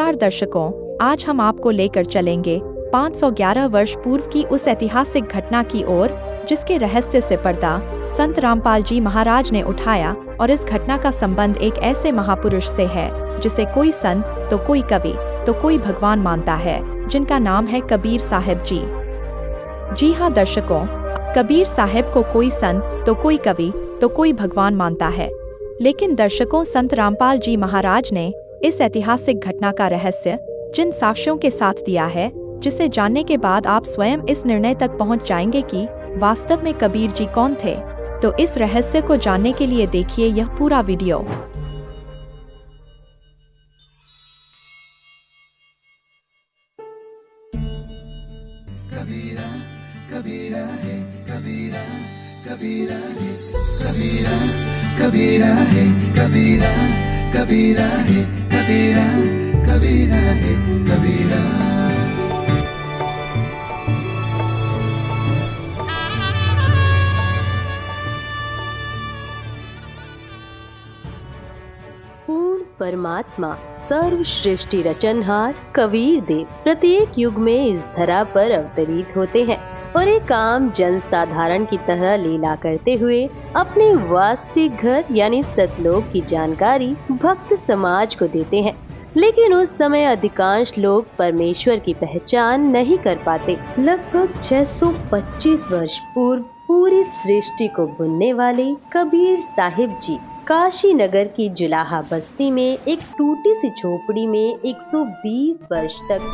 नमस्कार दर्शकों, आज हम आपको लेकर चलेंगे 511 वर्ष पूर्व की उस ऐतिहासिक घटना की ओर जिसके रहस्य से पर्दा संत रामपाल जी महाराज ने उठाया। और इस घटना का संबंध एक ऐसे महापुरुष से है जिसे कोई संत तो कोई कवि तो कोई भगवान मानता है, जिनका नाम है कबीर साहिब जी। जी हाँ दर्शकों, कबीर साहिब को कोई संत तो कोई कवि तो कोई भगवान मानता है, लेकिन दर्शकों संत रामपाल जी महाराज ने इस ऐतिहासिक घटना का रहस्य जिन साक्ष्यों के साथ दिया है, जिसे जानने के बाद आप स्वयं इस निर्णय तक पहुंच जाएंगे कि वास्तव में कबीर जी कौन थे। तो इस रहस्य को जानने के लिए देखिए यह पूरा वीडियो। कबीरा कबीरा है कबीरा कबीरा है कबीरा कबीरा है कबीरा कबीरा है कबीरा कबीरा है कबीरा। पूर्ण परमात्मा सर्वश्रेष्ठी रचनहार कबीर देव प्रत्येक युग में इस धरा पर अवतरित होते हैं और एक आम जन साधारण की तरह लीला करते हुए अपने वास्तविक घर यानी सतलोक की जानकारी भक्त समाज को देते हैं। लेकिन उस समय अधिकांश लोग परमेश्वर की पहचान नहीं कर पाते। लगभग 625 वर्ष पूर्व पूरी सृष्टि को बुनने वाले कबीर साहिब जी काशी नगर की जुलाहा बस्ती में एक टूटी सी झोपड़ी में 120 वर्ष तक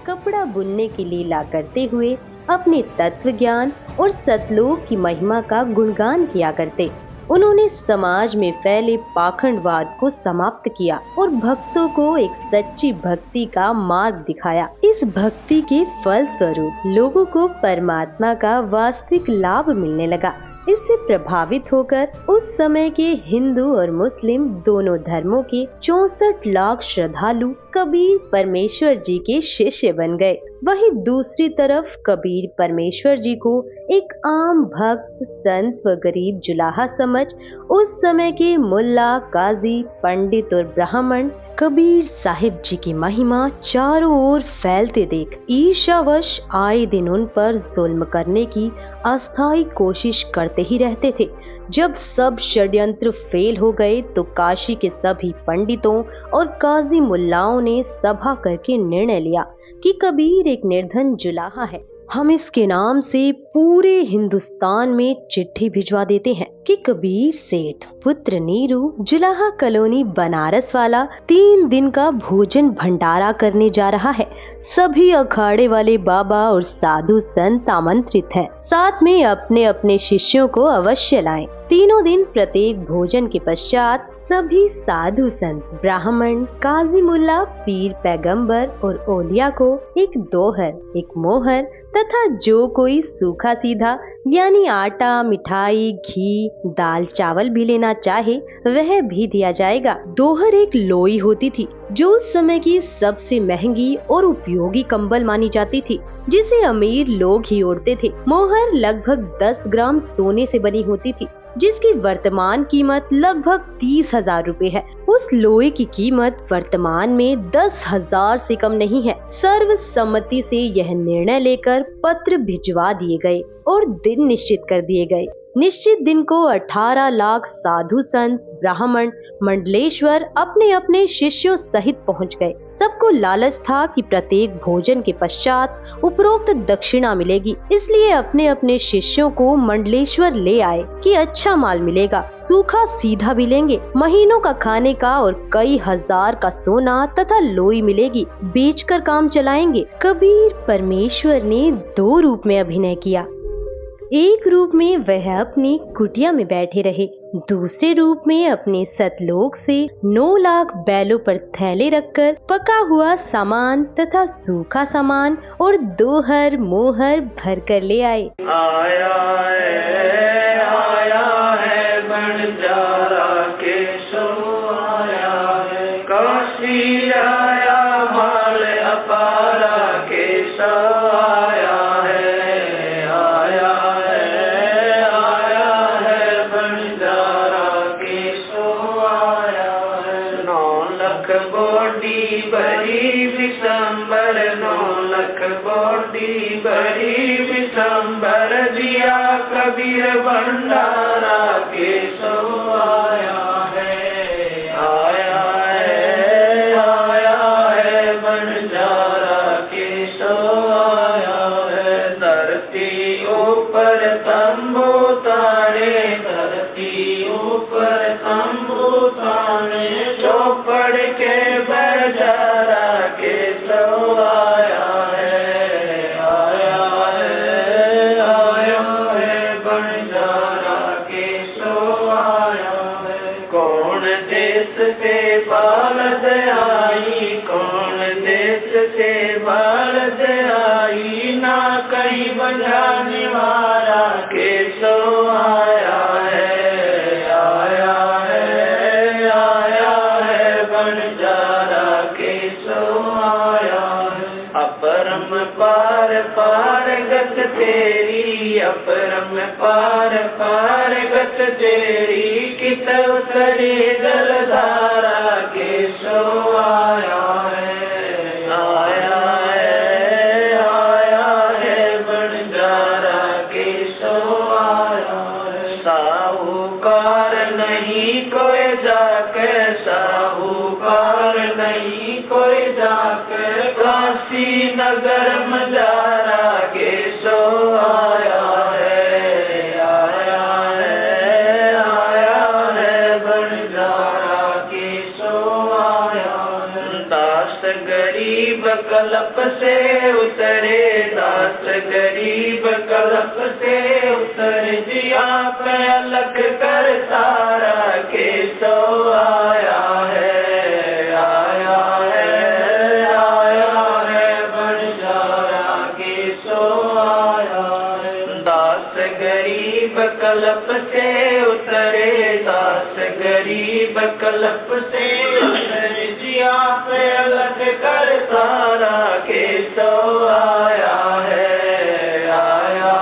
कपड़ा बुनने की लीला करते हुए अपने तत्व ज्ञान और सतलोक की महिमा का गुणगान किया करते। उन्होंने समाज में फैले पाखंडवाद को समाप्त किया और भक्तों को एक सच्ची भक्ति का मार्ग दिखाया। इस भक्ति के फल स्वरूप लोगों को परमात्मा का वास्तविक लाभ मिलने लगा। इससे प्रभावित होकर उस समय के हिंदू और मुस्लिम दोनों धर्मों के 64 लाख श्रद्धालु कबीर परमेश्वर जी के शिष्य बन गए। वहीं दूसरी तरफ कबीर परमेश्वर जी को एक आम भक्त, संत व गरीब जुलाहा समझ उस समय के मुल्ला, काजी, पंडित और ब्राह्मण कबीर साहिब जी की महिमा चारों ओर फैलते देख ईर्ष्यावश आए दिन उन पर जुल्म करने की अस्थायी कोशिश करते ही रहते थे। जब सब षड्यंत्र फेल हो गए तो काशी के सभी पंडितों और काजी मुल्लाओं ने सभा करके निर्णय लिया कि कबीर एक निर्धन जुलाहा है। हम इसके नाम से पूरे हिंदुस्तान में चिट्ठी भिजवा देते हैं कि कबीर सेठ पुत्र नीरू जुलाहा कॉलोनी बनारस वाला 3 दिन का भोजन भंडारा करने जा रहा है। सभी अखाड़े वाले बाबा और साधु संत आमंत्रित हैं। साथ में अपने अपने शिष्यों को अवश्य लाएं। तीनों दिन प्रत्येक भोजन के पश्चात सभी साधु संत, ब्राह्मण, काजी मुल्ला, पीर पैगंबर और औलिया को एक दोहर, एक मोहर तथा जो कोई सूखा सीधा यानी आटा, मिठाई, घी, दाल, चावल भी लेना चाहे वह भी दिया जाएगा। दोहर एक लोई होती थी जो उस समय की सबसे महंगी और उपयोगी कंबल मानी जाती थी, जिसे अमीर लोग ही ओढ़ते थे। मोहर लगभग 10 ग्राम सोने से बनी होती थी, जिसकी वर्तमान कीमत लगभग 30,000 रुपए है। उस लोहे की कीमत वर्तमान में 10,000 से कम नहीं है। सर्वसम्मति से यह निर्णय लेकर पत्र भिजवा दिए गए और दिन निश्चित कर दिए गए। निश्चित दिन को 18 लाख साधु संत, ब्राह्मण, मंडलेश्वर अपने अपने शिष्यों सहित पहुंच गए। सबको लालच था कि प्रत्येक भोजन के पश्चात उपरोक्त दक्षिणा मिलेगी, इसलिए अपने अपने शिष्यों को मंडलेश्वर ले आए कि अच्छा माल मिलेगा, सूखा सीधा भी लेंगे, महीनों का खाने का और कई हजार का सोना तथा लोई मिलेगी, बेचकर काम चलाएंगे। कबीर परमेश्वर ने 2 रूप में अभिनय किया। एक रूप में वह अपनी कुटिया में बैठे रहे, दूसरे रूप में अपने सतलोक से 9 लाख बैलों पर थैले रखकर पका हुआ सामान तथा सूखा सामान और दोहर मोहर भर कर ले आए। आया है बंजारा केशव आया है, काशी आया माल अपारा केशव आया है। भंडारा केशव आया है, आया है बंजारा केशव आया है। धरती ऊपर तंबू ताने, धरती ऊपर तंबू ताने, चौपड़ के बजारा केशव आया है, आया है बंजारा केशव आया है। कौन देश से बालद आई, कौन देश से बालद आई, ना कहीं बजाने वाला केशव आया है, आया है बंजारा केशव आया है। अपरम पार पार गत तेरी, अपरम पार पार गत तेरी, कित उतरी जलधारा केशव आया है, आया है बंजारा केशव आया है। साहूकार नहीं कोई जाके, साहूकार नहीं कोई जाके, काशी नगर मजारा केशव आया है, आया है बंजारा केशव आया है। दास गरीब कलप से उतरे, दास गरीब कलप से उतरे, जिया पे अलग कर तारा केशव आया है, आया है बंजारा केशव आया है। दास गरीब कलप से उतरे, दास गरीब कलप से उतरे, जिया पे अलग कर तारा केशव आया है, आया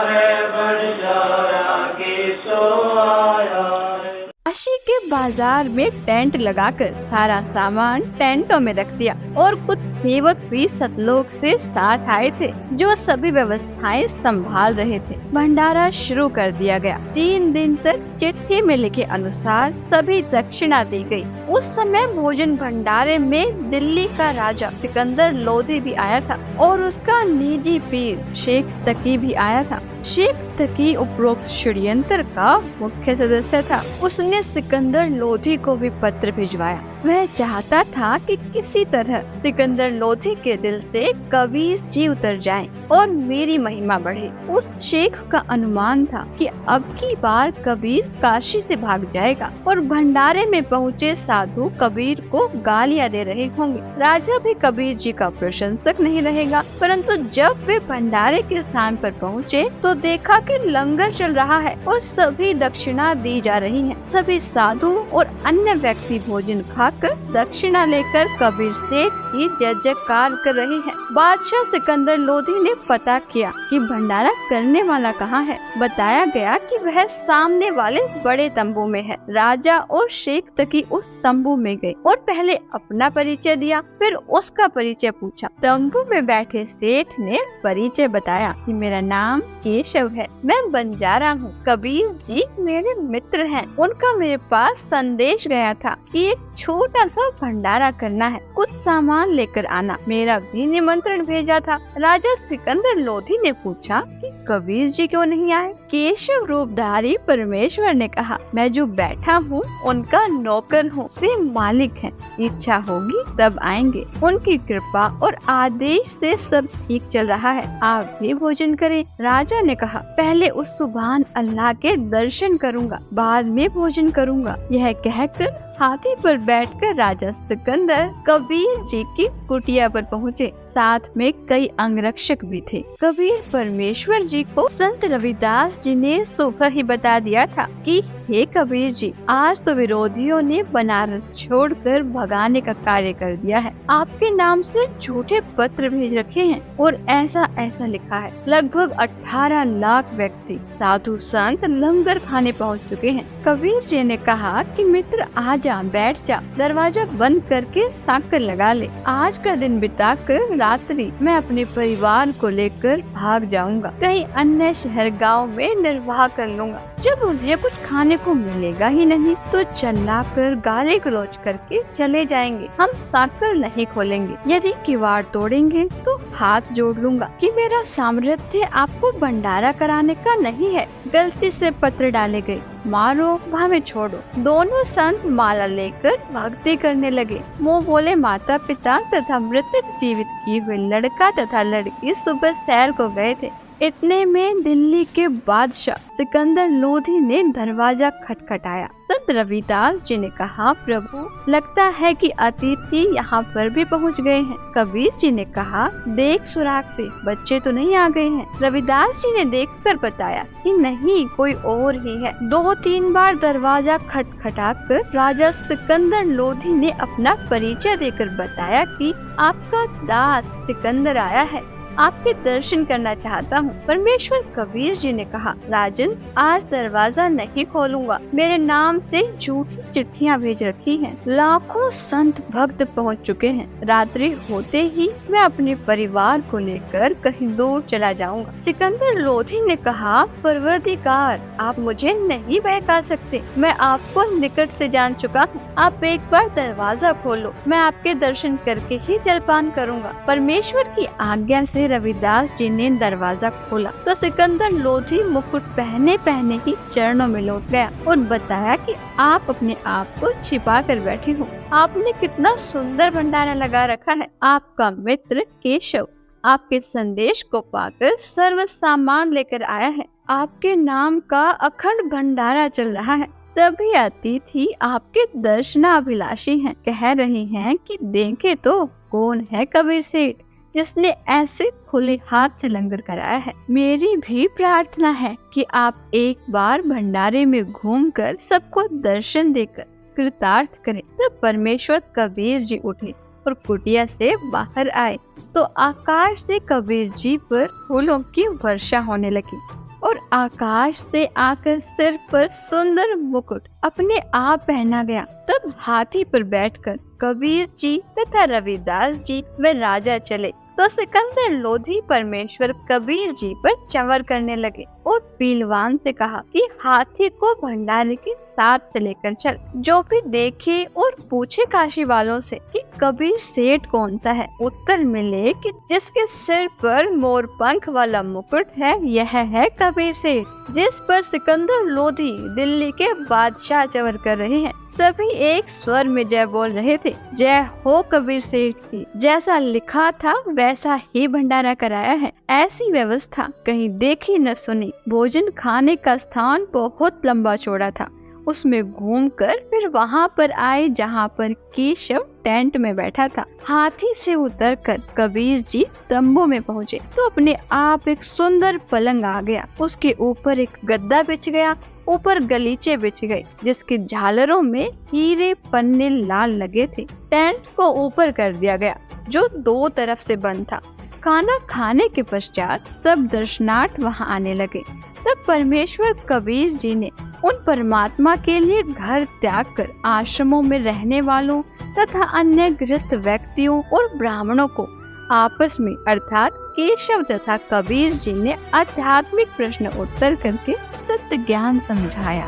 है बंजारा केशव आया है। काशी के बाजार में टेंट लगाकर सारा सामान टेंटों में रख दिया और कुछ सेवक भी सतलोक से साथ आए थे जो सभी व्यवस्थाएं संभाल रहे थे। भंडारा शुरू कर दिया गया। 3 दिन तक चिट्ठी में लिखे अनुसार सभी दक्षिणा दी गई। उस समय भोजन भंडारे में दिल्ली का राजा सिकंदर लोधी भी आया था और उसका निजी पीर शेख तकी भी आया था। शेख तकी उपरोक्त षड्यंत्र का मुख्य सदस्य था। उसने सिकंदर लोधी को भी पत्र भिजवाया। वह चाहता था कि किसी तरह सिकंदर लोधी के दिल से कबीर जी उतर जाएं और मेरी महिमा बढ़े। उस शेख का अनुमान था कि अब की बार कबीर काशी से भाग जाएगा और भंडारे में पहुँचे साधु कबीर को गालियां दे रहे होंगे। राजा भी कबीर जी का प्रशंसक नहीं रहेगा। परंतु जब वे भंडारे के स्थान पर पहुँचे तो देखा कि लंगर चल रहा है और सभी दक्षिणा दी जा रही है। सभी साधु और अन्य व्यक्ति भोजन खाकर दक्षिणा लेकर कबीर सेठ की जय जयकार कर रहे हैं। बादशाह सिकंदर लोधी ने पता किया कि भंडारा करने वाला कहाँ है। बताया गया कि वह सामने वाले बड़े तंबू में है। राजा और शेख तकी उस तंबू में गए और पहले अपना परिचय दिया, फिर उसका परिचय पूछा। तंबू में बैठे सेठ ने परिचय बताया कि मेरा नाम केशव है, मैं बंजारा हूँ। कबीर जी मेरे मित्र हैं। उनका मेरे पास संदेश गया था कि एक छोटा सा भंडारा करना है, कुछ सामान लेकर आना। मेरा भी निमंत्रण भेजा था। राजा सिकंदर लोधी ने पूछा कि कबीर जी क्यों नहीं आए? केशव रूपधारी परमेश्वर ने कहा, मैं जो बैठा हूँ उनका नौकर हूँ, वे मालिक हैं। इच्छा होगी तब आएंगे। उनकी कृपा और आदेश से सब ठीक चल रहा है। आप भी भोजन करें। राजा ने कहा, पहले उस सुभान अल्लाह के दर्शन करूँगा, बाद में भोजन करूँगा। यह कहकर हाथी पर बैठकर राजा सिकंदर कबीर जी की कुटिया पर पहुँचे। साथ में कई अंगरक्षक भी थे। कबीर परमेश्वर जी को संत रविदास जी ने सुबह ही बता दिया था कि हे कबीर जी, आज तो विरोधियों ने बनारस छोड़कर भगाने का कार्य कर दिया है। आपके नाम से झूठे पत्र भेज रखे हैं और ऐसा ऐसा लिखा है। लगभग 18 लाख व्यक्ति साधु संत लंगर खाने पहुंच चुके हैं। कबीर जी ने कहा कि मित्र आ जा, बैठ जा, दरवाजा बंद करके साकर लगा ले। आज का दिन बिताकर रात्रि मैं अपने परिवार को लेकर भाग जाऊंगा, कहीं अन्य शहर गांव में निर्वाह कर लूंगा। जब उन्हें कुछ खाने को मिलेगा ही नहीं तो चिल्लाकर गाली गलौज करके चले जाएंगे। हम साकर नहीं खोलेंगे, यदि किवाड़ तोड़ेंगे तो हाथ जोड़ लूंगा कि मेरा सामर्थ्य आपको भंडारा कराने का नहीं है। गलती से पत्र डाले गए, मारो भावे छोड़ो। दोनों संत माला लेकर भक्ति करने लगे। मुँह बोले माता पिता तथा मृतक जीवित किए हुए लड़का तथा लड़की सुबह सैर को गए थे। इतने में दिल्ली के बादशाह सिकंदर लोधी ने दरवाजा खटखटाया। संत रविदास जी ने कहा, प्रभु लगता है कि अतिथि यहाँ पर भी पहुँच गए हैं। कबीर जी ने कहा, देख सुराग से बच्चे तो नहीं आ गए हैं। रविदास जी ने देखकर बताया कि नहीं, कोई और ही है। 2-3 बार दरवाजा खटखटाकर राजा सिकंदर लोधी ने अपना परिचय देकर बताया कि आपका दास सिकंदर आया है, आपके दर्शन करना चाहता हूँ। परमेश्वर कबीर जी ने कहा, राजन आज दरवाजा नहीं खोलूंगा, मेरे नाम से झूठी चिट्ठियाँ भेज रखी हैं। लाखों संत भक्त पहुँच चुके हैं। रात्रि होते ही मैं अपने परिवार को लेकर कहीं दूर चला जाऊंगा। सिकंदर लोधी ने कहा, परवरदिगार आप मुझे नहीं बहका सकते, मैं आपको निकट से जान चुका हूँ। आप एक बार दरवाजा खोलो, मैं आपके दर्शन करके ही जलपान करूँगा। परमेश्वर की आज्ञा से रविदास जी ने दरवाजा खोला तो सिकंदर लोधी मुकुट पहने पहने ही चरणों में लौट गया और बताया कि आप अपने आप को छिपा कर बैठे हो। आपने कितना सुंदर भंडारा लगा रखा है। आपका मित्र केशव आपके संदेश को पाकर सर्व सामान लेकर आया है। आपके नाम का अखंड भंडारा चल रहा है। सभी अतिथि आपके दर्शनाभिलाषी हैं। कह रहे हैं कि देखे तो कौन है कबीर सेठ जिसने ऐसे खुले हाथ से लंगर कराया है। मेरी भी प्रार्थना है कि आप एक बार भंडारे में घूमकर सबको दर्शन देकर कृतार्थ करें। तब परमेश्वर कबीर जी उठे और कुटिया से बाहर आए तो आकाश से कबीर जी पर फूलों की वर्षा होने लगी और आकाश से आकर सिर पर सुंदर मुकुट अपने आप पहना गया। तब हाथी पर बैठकर कबीर जी तथा रविदास जी व राजा चले तो सिकंदर लोधी परमेश्वर कबीर जी पर चंवर करने लगे और पीलवान से कहा कि हाथी को भंडारे के साथ से लेकर चल। जो भी देखे और पूछे काशी वालों से कि कबीर सेठ कौन सा है, उत्तर मिले कि जिसके सिर पर मोर पंख वाला मुकुट है यह है कबीर सेठ, जिस पर सिकंदर लोधी दिल्ली के बादशाह चंवर कर रहे हैं। सभी एक स्वर में जय बोल रहे थे, जय हो कबीर सेठ की। जैसा लिखा था वैसा ही भंडारा कराया है। ऐसी व्यवस्था कहीं देखी न सुनी। भोजन खाने का स्थान बहुत लंबा चौड़ा था। उसमें घूमकर फिर वहाँ पर आए जहाँ पर केशव टेंट में बैठा था। हाथी से उतरकर कबीर जी तंबू में पहुँचे तो अपने आप एक सुंदर पलंग आ गया। उसके ऊपर एक गद्दा बिछ गया, ऊपर गलीचे बिछ गए जिसके झालरों में हीरे पन्ने लाल लगे थे। टेंट को ऊपर कर दिया गया जो 2 तरफ से बंद था। खाना खाने के पश्चात सब दर्शनार्थ वहां आने लगे। तब परमेश्वर कबीर जी ने उन परमात्मा के लिए घर त्याग कर आश्रमों में रहने वालों तथा अन्य गृहस्थ व्यक्तियों और ब्राह्मणों को आपस में अर्थात केशव तथा कबीर जी ने आध्यात्मिक प्रश्न उत्तर करके सत्य ज्ञान समझाया।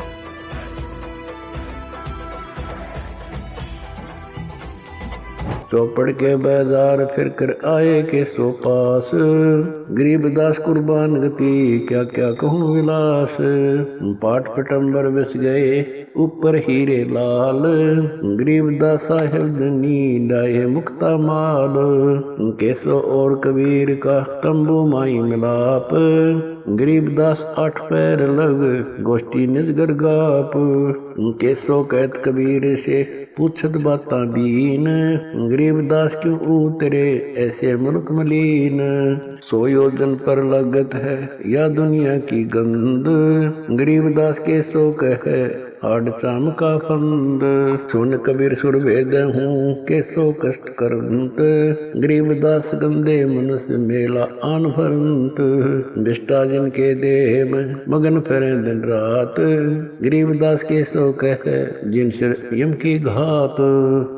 चौपड़ के बाजार फिर कर आए के सो पास, गरीबदास कुर्बान गति क्या क्या कहूँ विलास। पाट पटम्बर बस गए ऊपर हीरे लाल, गरीबदास साहेब धनी डाये मुक्ता माल। केसो और कबीर का तंबू माई मिलाप, गरीबदास 8 पैर लग गोष्ठी निजगर गाप। केसो कहत कबीर से पूछत बाता दीन, गरीबदास क्यों उतरे ऐसे मुल्क मलीन। 100 योजन पर लगत है या दुनिया की गंद, गरीबदास केसो कहे हाड चाम का फंद। सुन कबीर सुर वेद हूँ कैसो कष्ट करंत, गरीबदास गंदे मनुष्य मेला आन भरंत। विष्टा जिनके देह में मगन फिरे दिन रात, गरीबदास कैसो कह जिन सिर यम की घात।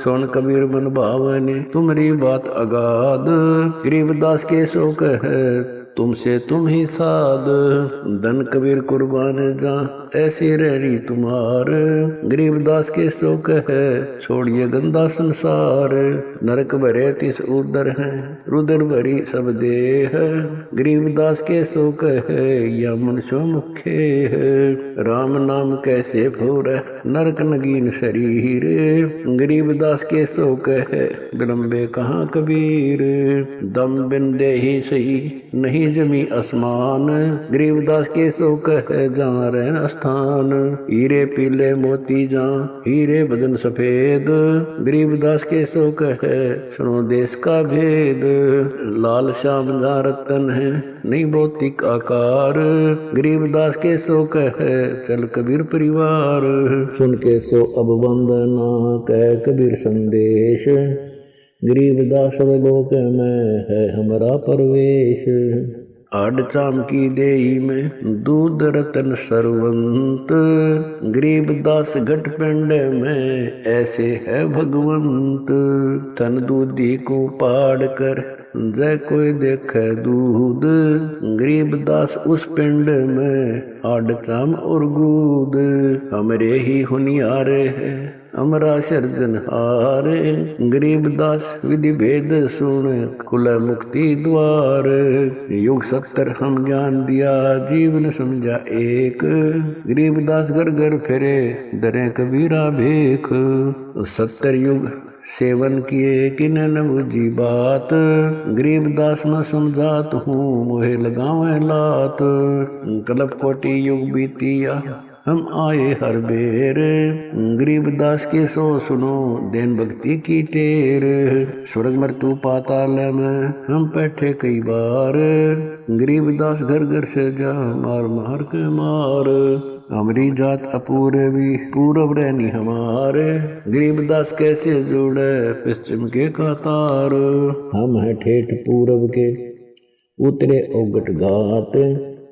सुन कबीर मन भावने तुम्हारी बात अगाध, गरीबदास कैसो कह तुमसे तुम ही साध। धन कबीर कुर्बान जा ऐसी रहनी तुम्हार, गरीबदास के सो कह छोड़िए गंदा संसार। नरक भरे तिस उदर है रुदर भरी सब देह, गरीबदास के सो कह या मनुष्य मुखे है। राम नाम कैसे फूर नरक नगीन शरीर, गरीबदास के सो कह विलंबे कहाँ कबीर। दम बिंदे ही सही नहीं जमी आसमान, गरीबदास के सो कह जहाँ रहन स्थान। हीरे पीले मोती जहाँ हीरे बदन सफेद, गरीबदास के सो कह सुनो देश का भेद। लाल श्याम जहाँ रतन है नहीं भौतिक आकार, गरीबदास के सो कह चल कबीर परिवार। सुन के सो अब वंदना कह कबीर संदेश, गरीबदास लोक में है हमारा परवेश। आड चाम की देही में दूध रतन सरवंत, गरीबदास घट पिंड में ऐसे है भगवंत। तन दूधी को पाड़ कर जय कोई देखे दूध, गरीबदास उस पिंड में आड चाम और गूद। हमरे ही हुनियारे है अमरा सर्जनहार, गरीबदास विधि भेद सुन खुला मुक्ति द्वार। युग 70 हम ज्ञान दिया जीवन समझा एक, गरीबदास घर घर फिरे दरे कबीरा भेख। 70 युग सेवन किए किन न बुझी बात, गरीबदास न समझात हूँ मोहे लगावे लात। कल्प कोटि युग बीतिया हम आए हर बेर, गरीबदास के सो सुनो देन भक्ति की टेर। स्वर्ग मृत्यु पाताल में हम बैठे कई बार, गरीबदास घर घर से जा मार मार के मार। हमारी जात अपूर्वी पूरब रहनी हमारे, गरीबदास कैसे जुड़े पश्चिम के कतार। हम है ठेठ पूरब के उतरे औगट घाट,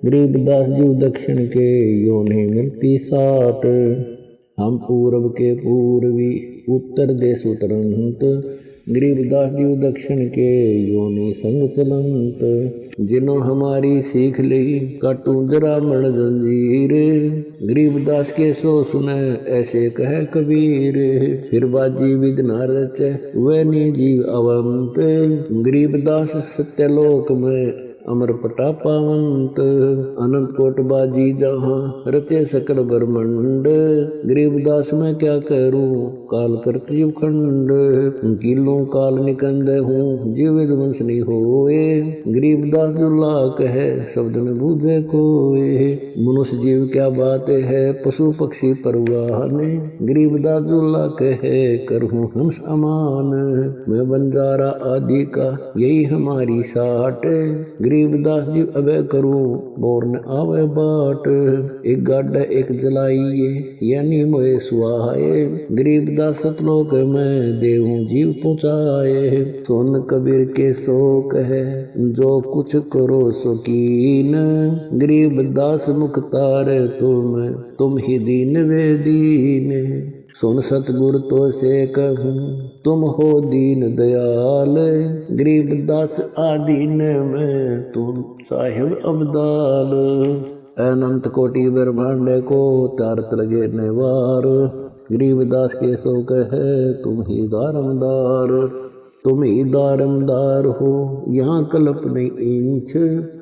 गरीबदास जी दक्षिण के यो नहीं मिलती साट। हम पूरब के पूर्वी उत्तर देश उतरंत, गरीबदास जी दक्षिण के यो नहीं संग चलंत। जिन्हों हमारी सीख ली काटू जरा मण जंजीर, गरीबदास के सो सुने ऐसे कह कबीर। फिर बाजी विद न रचे वह नी जीव अवंत, गरीबदास सत्यलोक में अमर पटा पावंत। अनंत कोट बाजी जहाँ रचे सकल ब्रह्मंड, गरीबदास मैं क्या करूं काल करत जीव खंड। किलों काल निकंद हूँ जीव वंश नहीं होए, गरीबदास जुल्ला कहे शब्द न बूझे कोए। मनुष्य जीव क्या बात है पशु पक्षी परवान, गरीबदास जुल्ला कहे करहूँ हंस अमान। मैं बंजारा आदि का यही हमारी साट, गरीबदास जी अबे करूं बोर न आवे बाट। एक गाड़ा एक जलाइए यानी मोए सुहाए, गरीबदास सतलोक में देहूं जीव पहुँचाए। सोन कबीर के शोक है जो कुछ करो शौकीन, गरीबदास मुख्तार तुम ही दीन वे दीन। सुन सतगुर तो से कहूँ तुम हो दीन दयाल, गरीबदास आदीन में तुम साहिब अब्दाल। अनंत कोटि ब्रह्मांड को तारत लगे नेवार, गरीबदास के सो कहे तुम ही दारमदार। तुम ही दारमदार हो यहाँ कल्प नहीं इंच,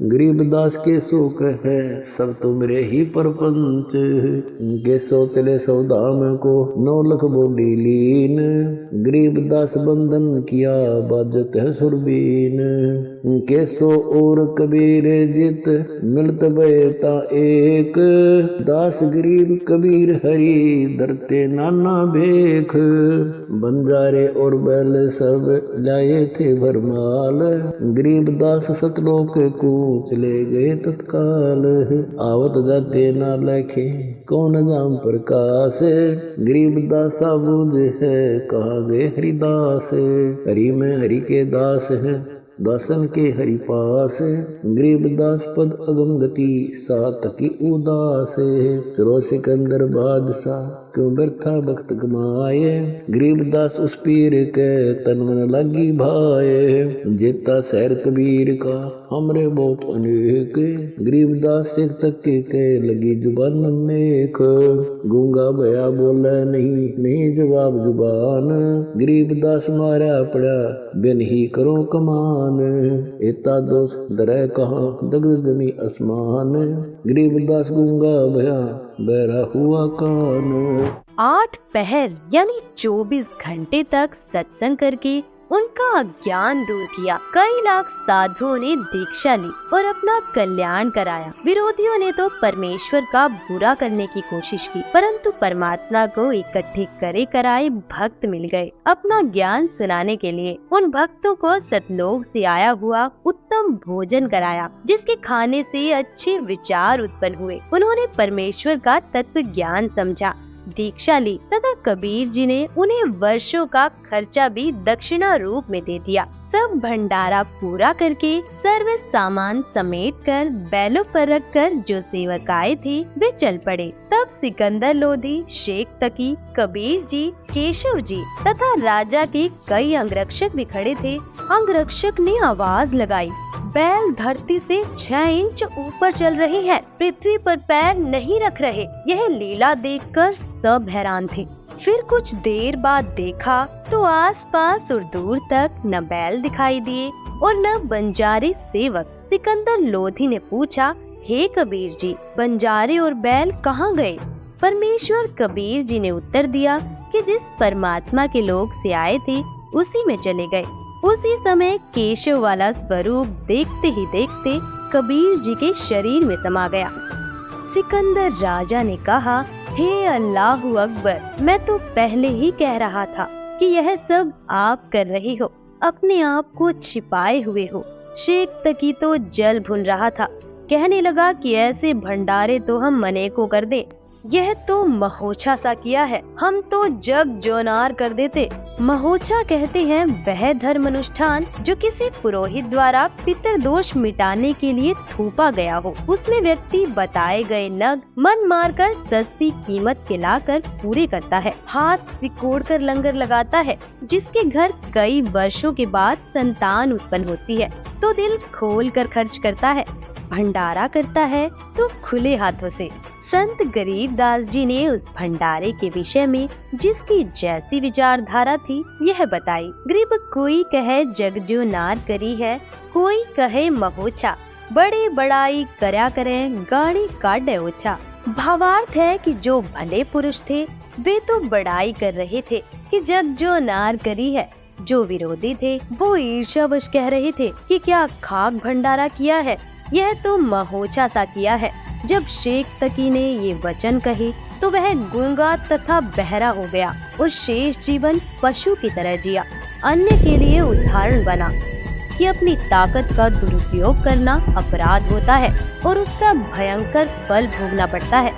गरीबदास के सो कहे सब तुमरे ही परपंच। के सो चले सौदाम को 9 लाख बोली लीन, गरीबदास बंधन किया बाजत है सुरबीन। के सो और कबीर जित मिलत बेता एक, दास गरीब कबीर हरि धरते नाना भेख। बंजारे और बैल सब लाए थे भरमाल, गरीबदास सतलोक को चले गए तत्काल। आवत जाते ना लखे कौन नाम प्रकाश, गरीबदास बूझ है कहाँ गए हरिदास। हरि में हरि के दास है दासन के हरि पास, गरीबदास पद अगम गति सात की उदास। चलो सिकंदर बादशाह क्यों व्यर्था भक्त कमाए, गरीबदास उस पीर के तन मन लगी भाए। जेता शहर कबीर का हमरे बहुत अनेक, गरीबदास एक तक के लगी जुबान में। गूंगा भया बोले नहीं जवाब जुबान, गरीबदास मारा पड़ा बिन ही करो कमान। एता दोष दरह कहाँ दग्ध जमी आसमान, गरीबदास गूंगा भया बहरा हुआ कान। 8 पहर यानी 24 घंटे तक सत्संग करके उनका अज्ञान दूर किया। कई लाख साधुओं ने दीक्षा ली और अपना कल्याण कराया। विरोधियों ने तो परमेश्वर का बुरा करने की कोशिश की, परंतु परमात्मा को इकट्ठे करे कराए भक्त मिल गए अपना ज्ञान सुनाने के लिए। उन भक्तों को सतलोक से आया हुआ उत्तम भोजन कराया, जिसके खाने से अच्छे विचार उत्पन्न हुए। उन्होंने परमेश्वर का तत्व ज्ञान समझा, दीक्षा ली तथा कबीर जी ने उन्हें वर्षों का खर्चा भी दक्षिणा रूप में दे दिया। सब भंडारा पूरा करके सर्व सामान समेट कर बैलों पर रखकर जो सेवक आए थे वे चल पड़े। तब सिकंदर लोधी, शेख तकी, कबीर जी, केशव जी तथा राजा के कई अंगरक्षक भी खड़े थे। अंगरक्षक ने आवाज लगाई, बैल धरती से 6 इंच ऊपर चल रहे हैं, पृथ्वी पर पैर नहीं रख रहे। यह लीला देखकर सब हैरान थे। फिर कुछ देर बाद देखा तो आसपास और दूर तक न बैल दिखाई दिए और न बंजारे सेवक। सिकंदर लोधी ने पूछा, हे कबीर जी, बंजारे और बैल कहाँ गए? परमेश्वर कबीर जी ने उत्तर दिया कि जिस परमात्मा के लोक से आए थे उसी में चले गए। उसी समय केशव वाला स्वरूप देखते ही देखते कबीर जी के शरीर में समा गया। सिकंदर राजा ने कहा, हे अल्लाहु अकबर, मैं तो पहले ही कह रहा था कि यह सब आप कर रही हो, अपने आप को छिपाए हुए हो। शेख तकी तो जल भून रहा था, कहने लगा कि ऐसे भंडारे तो हम अनेकों कर दे। यह तो महोछा सा किया है, हम तो जग जोनार कर देते। महोछा कहते हैं वह धर्म अनुष्ठान जो किसी पुरोहित द्वारा पितृदोष मिटाने के लिए थोपा गया हो। उसमें व्यक्ति बताए गए नग मन मारकर सस्ती कीमत के लाकर पूरे करता है, हाथ सिकोड़ कर लंगर लगाता है, जिसके घर कई वर्षों के बाद संतान उत्पन्न होती है तो दिल खोल कर खर्च करता है, भंडारा करता है तो खुले हाथों से। संत गरीबदास जी ने उस भंडारे के विषय में जिसकी जैसी विचारधारा थी यह बताई। गरीब कोई कहे जग जो नार करी है, कोई कहे महोछा, बड़े बड़ाई करया करें गाड़ी काटे ओछा। भावार्थ है कि जो भले पुरुष थे वे तो बड़ाई कर रहे थे कि जग जो नार करी है, जो विरोधी थे वो ईर्ष्यावश कह रहे थे कि क्या खाक भंडारा किया है, यह तो महोछा सा किया है। जब शेख तकी ने ये वचन कहे तो वह गूंगा तथा बहरा हो गया और शेष जीवन पशु की तरह जिया। अन्य के लिए उदाहरण बना कि अपनी ताकत का दुरुपयोग करना अपराध होता है और उसका भयंकर फल भोगना पड़ता है।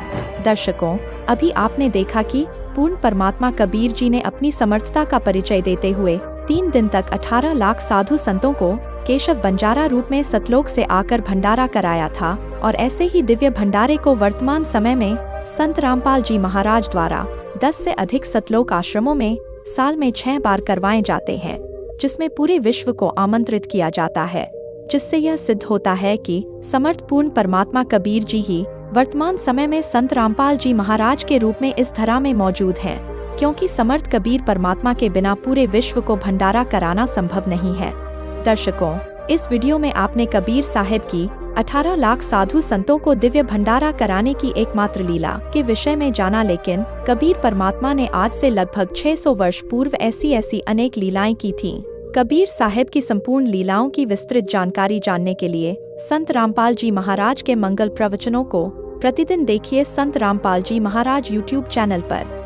दर्शकों, अभी आपने देखा कि पूर्ण परमात्मा कबीर जी ने अपनी समर्थता का परिचय देते हुए 3 दिन तक 18 लाख साधु संतों को केशव बंजारा रूप में सतलोक से आकर भंडारा कराया था। और ऐसे ही दिव्य भंडारे को वर्तमान समय में संत रामपाल जी महाराज द्वारा 10 से अधिक सतलोक आश्रमों में साल में 6 बार करवाए जाते हैं, जिसमें पूरे विश्व को आमंत्रित किया जाता है, जिससे यह सिद्ध होता है कि समर्थ पूर्ण परमात्मा कबीर जी ही वर्तमान समय में संत रामपाल जी महाराज के रूप में इस धरा में मौजूद हैं, क्योंकि समर्थ कबीर परमात्मा के बिना पूरे विश्व को भंडारा कराना संभव नहीं है। दर्शकों, इस वीडियो में आपने कबीर साहिब की 18 लाख साधु संतों को दिव्य भंडारा कराने की एकमात्र लीला के विषय में जाना, लेकिन कबीर परमात्मा ने आज से लगभग 600 वर्ष पूर्व ऐसी अनेक लीलाएं की थीं। कबीर साहिब की संपूर्ण लीलाओं की विस्तृत जानकारी जानने के लिए संत रामपाल जी महाराज के मंगल प्रवचनों को प्रतिदिन देखिए संत रामपाल जी महाराज YouTube चैनल पर।